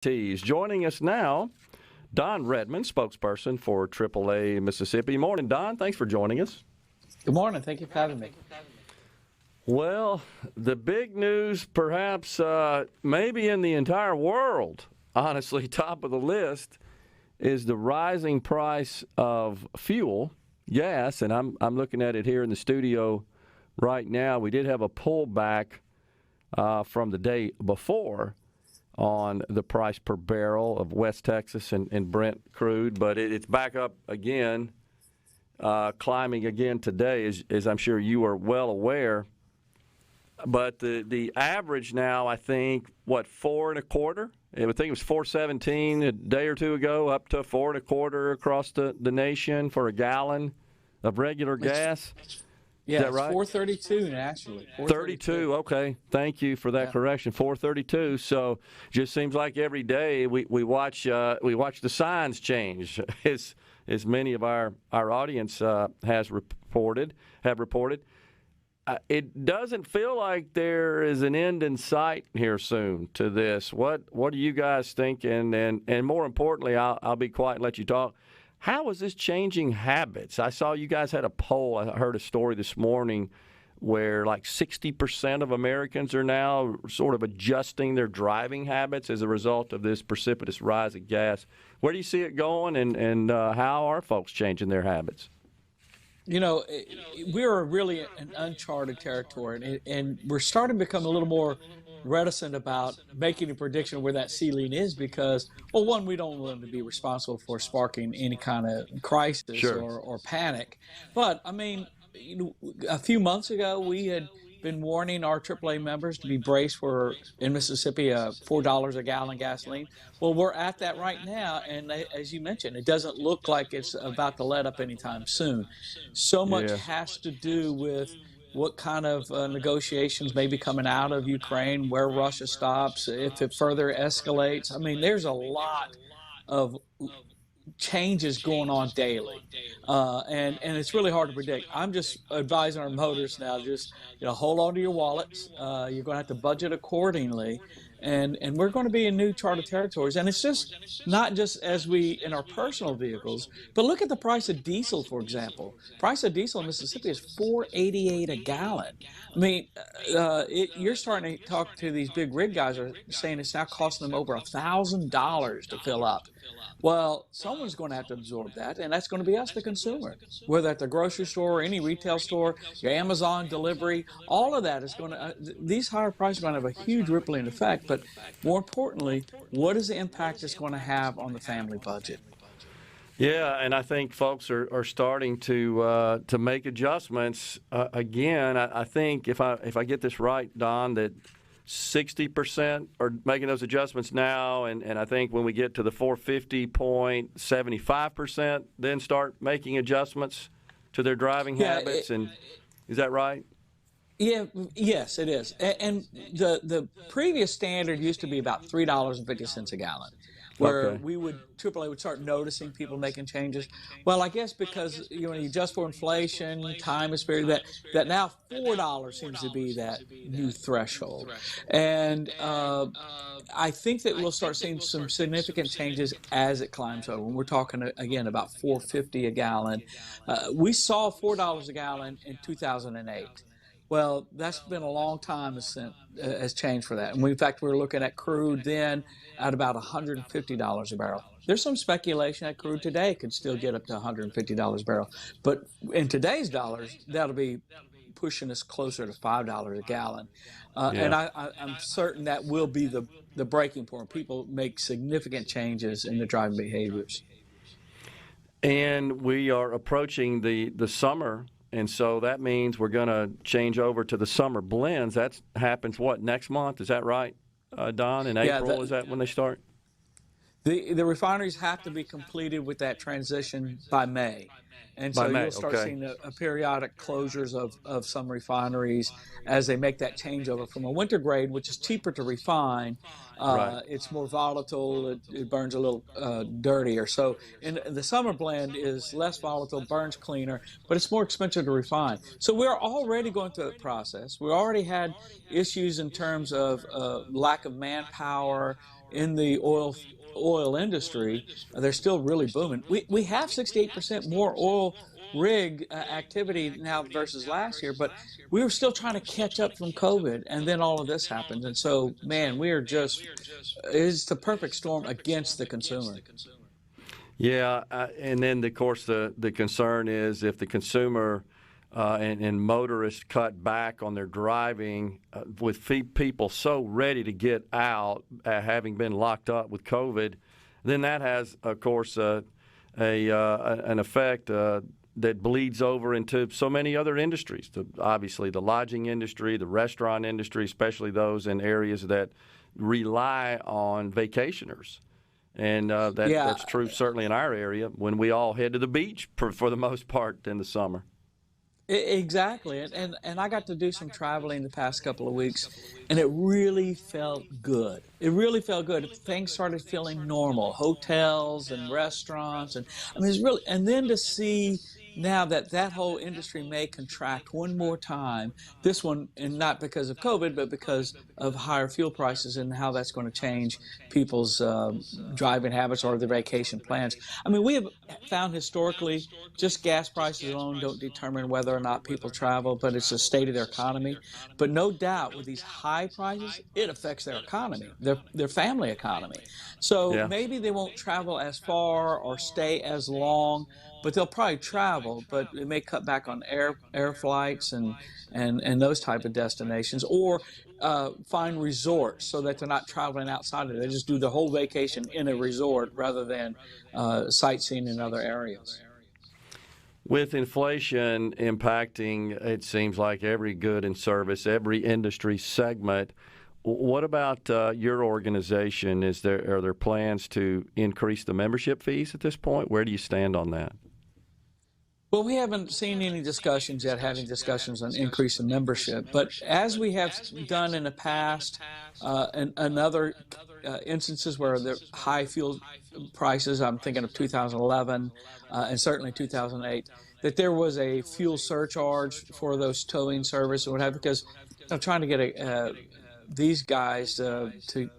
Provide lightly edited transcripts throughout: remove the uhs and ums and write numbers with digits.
Tees. Joining us now, Don Redman, spokesperson for AAA Mississippi. Morning, Don. Thanks for joining us. Good morning. Thank you for having me. Well, the big news, perhaps maybe in the entire world, honestly, top of the list, is the rising price of fuel, gas, and I'm looking at it here in the studio right now. We did have a pullback from the day before on the price per barrel of West Texas and Brent crude, but it's back up again, climbing again today, as I'm sure you are well aware. But the average now, I think, $4.25? I would think it was $4.17 a day or two ago, up to $4.25 across the nation for a gallon of regular gas. Yeah, it's right? $4.32 actually. 32. Okay, thank you for that correction. $4.32. So just seems like every day we watch the signs change, as many of our audience have reported. It doesn't feel like there is an end in sight here soon to this. What are you guys thinking? And more importantly, I'll be quiet and let you talk. How is this changing habits? I saw you guys had a poll. I heard a story this morning where like 60% of Americans are now sort of adjusting their driving habits as a result of this precipitous rise of gas. Where do you see it going, and how are folks changing their habits? We're really in uncharted territory, and we're starting to become a little more reticent about making a prediction of where that ceiling is because, well, one, we don't want to be responsible for sparking any kind of crisis or panic. But, I mean, a few months ago, we had been warning our AAA members to be braced for, in Mississippi, $4 a gallon gasoline. Well, we're at that right now, and as you mentioned, it doesn't look like it's about to let up anytime soon. So much has to do with what kind of negotiations may be coming out of Ukraine, where Russia stops, if it further escalates. I mean, there's a lot of changes going on daily, and it's really hard to predict. I'm just advising our motorists now, just hold on to your wallets. You're going to have to budget accordingly, and we're going to be in new charted territories. And it's just not just as we in our personal vehicles, but look at the price of diesel, for example. Price of diesel in Mississippi is $4.88 a gallon. I mean, you're starting to talk to these big rig guys are saying it's now costing them over $1,000 to fill up. Well, someone's going to have to absorb that, and that's going to be us, the consumer. Whether at the grocery store, any retail store, your Amazon delivery, all of that is going to, these higher prices are going to have a huge rippling effect. But more importantly, what is the impact it's going to have on the family budget? Yeah, and I think folks are starting to make adjustments. Again, I think if I get this right, Don, that 60% are making those adjustments now, and I think when we get to the 450 point, 75% then start making adjustments to their driving habits. And is that right? Yeah, yes, it is. And the previous standard used to be about $3.50 a gallon, where AAA would start noticing people making changes. Well, I guess because you adjust for inflation, time is period, that now $4 seems to be that new threshold. And I think that we'll start seeing some significant changes as it climbs over. And we're talking again about $4.50 a gallon. We saw $4 a gallon in 2008. Well, that's been a long time has changed for that. And in fact, we were looking at crude then at about $150 a barrel. There's some speculation that crude today could still get up to $150 a barrel. But in today's dollars, that'll be pushing us closer to $5 a gallon. And I'm certain that will be the breaking point. People make significant changes in their driving behaviors. And we are approaching the summer. And so that means we're going to change over to the summer blends. That happens, next month? Is that right, Don? In April, is that when they start? The refineries have to be completed with that transition by May. And so you'll start seeing a periodic closures of some refineries as they make that changeover from a winter grade, which is cheaper to refine. It's more volatile. It burns a little dirtier. So the summer blend is less volatile, burns cleaner, but it's more expensive to refine. So we're already going through that process. We already had issues in terms of lack of manpower, in the oil industry. They're still really booming. We have 68% more oil rig activity now versus last year, but we were still trying to catch up from COVID, and then all of this happened. And so, man, we are just, it's the perfect storm against the consumer. Yeah, and then of course the concern is if the consumer and motorists cut back on their driving, with people so ready to get out, having been locked up with COVID, then that has, of course, an effect that bleeds over into so many other industries. Obviously, the lodging industry, the restaurant industry, especially those in areas that rely on vacationers. And that's true certainly in our area when we all head to the beach for the most part in the summer. Exactly. And I got to do some traveling the past couple of weeks, and it really felt good. It really felt good. Things started feeling normal. Hotels and restaurants. And I mean, it's really, and then to see now that whole industry may contract one more time, this one, and not because of COVID, but because of higher fuel prices and how that's going to change people's driving habits or their vacation plans. I mean, we have found historically just gas prices alone don't determine whether or not people travel, but it's the state of their economy. But no doubt with these high prices, it affects their economy, their family economy. So maybe they won't travel as far or stay as long, but they'll probably travel, but it may cut back on air flights and those type of destinations, or find resorts so that they're not traveling outside of it. They just do the whole vacation in a resort rather than sightseeing in other areas. With inflation impacting, it seems like every good and service, every industry segment, what about your organization? Are there plans to increase the membership fees at this point? Where do you stand on that? Well, we haven't seen any discussions yet, having discussions on increase in membership. But as we have done in the past, and other instances where the high fuel prices, I'm thinking of 2011 and certainly 2008, that there was a fuel surcharge for those towing service and what have you, because I'm trying to get these guys to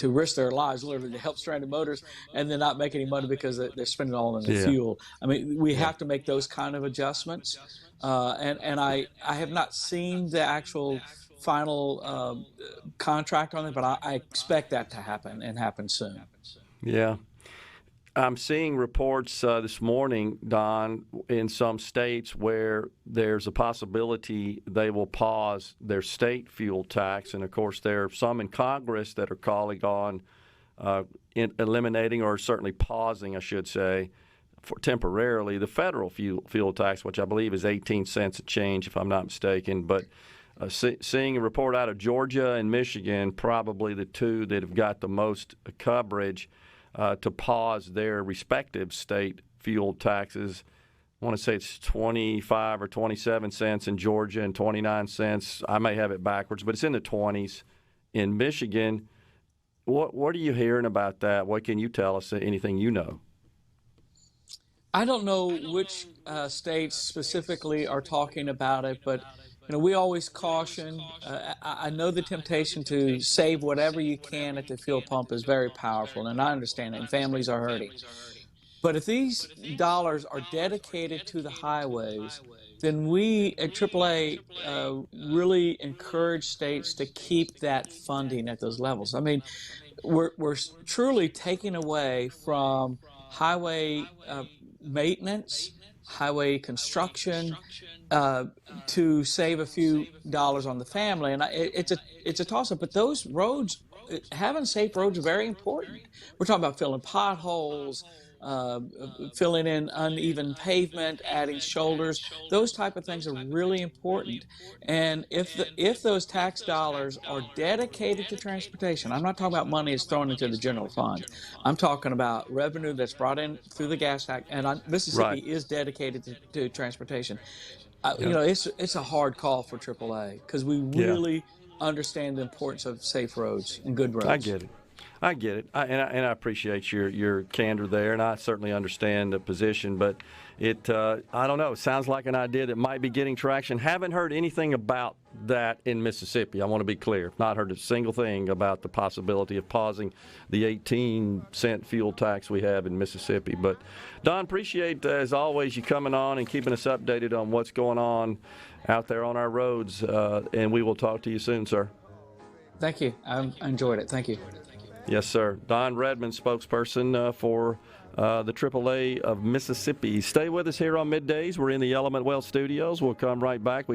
risk their lives literally to help stranded motors and then not make any money because they're spending it all on the fuel. I mean, we have to make those kind of adjustments. And I have not seen the actual final contract on it, but I expect that to happen and happen soon. Yeah. I'm seeing reports this morning, Don, in some states where there's a possibility they will pause their state fuel tax. And, of course, there are some in Congress that are calling on eliminating or certainly pausing, I should say, for temporarily the federal fuel tax, which I believe is 18 cents a change, if I'm not mistaken. But seeing a report out of Georgia and Michigan, probably the two that have got the most coverage, to pause their respective state fuel taxes. I want to say it's 25 or 27 cents in Georgia and 29 cents. I may have it backwards, but it's in the 20s in Michigan. What are you hearing about that? What can you tell us, anything you know? I don't know which states specifically are talking about it, but we always caution. I know the temptation to save whatever you can at the fuel pump is very powerful, and I understand it, and families are hurting. But if these dollars are dedicated to the highways, then we at AAA really encourage states to keep that funding at those levels. I mean, we're truly taking away from highway maintenance, highway construction, to save a few dollars on the family, and it's a toss-up. But those roads, having safe roads, are very important. We're talking about filling potholes, filling in uneven pavement, adding shoulders. Those type of things are really important. And if those tax dollars are dedicated to transportation, I'm not talking about money that's thrown into the general fund. I'm talking about revenue that's brought in through the gas tax, and Mississippi is dedicated to transportation. It's a hard call for AAA because we really understand the importance of safe roads and good roads. I get it. I get it, and I appreciate your candor there, and I certainly understand the position. But I don't know. It sounds like an idea that might be getting traction. Haven't heard anything about that in Mississippi. I want to be clear. Not heard a single thing about the possibility of pausing the 18-cent fuel tax we have in Mississippi. But Don, appreciate as always you coming on and keeping us updated on what's going on out there on our roads. And we will talk to you soon, sir. Thank you. I enjoyed it. Thank you. Yes, sir. Don Redman, spokesperson for the AAA of Mississippi. Stay with us here on Middays. We're in the Element Well studios. We'll come right back.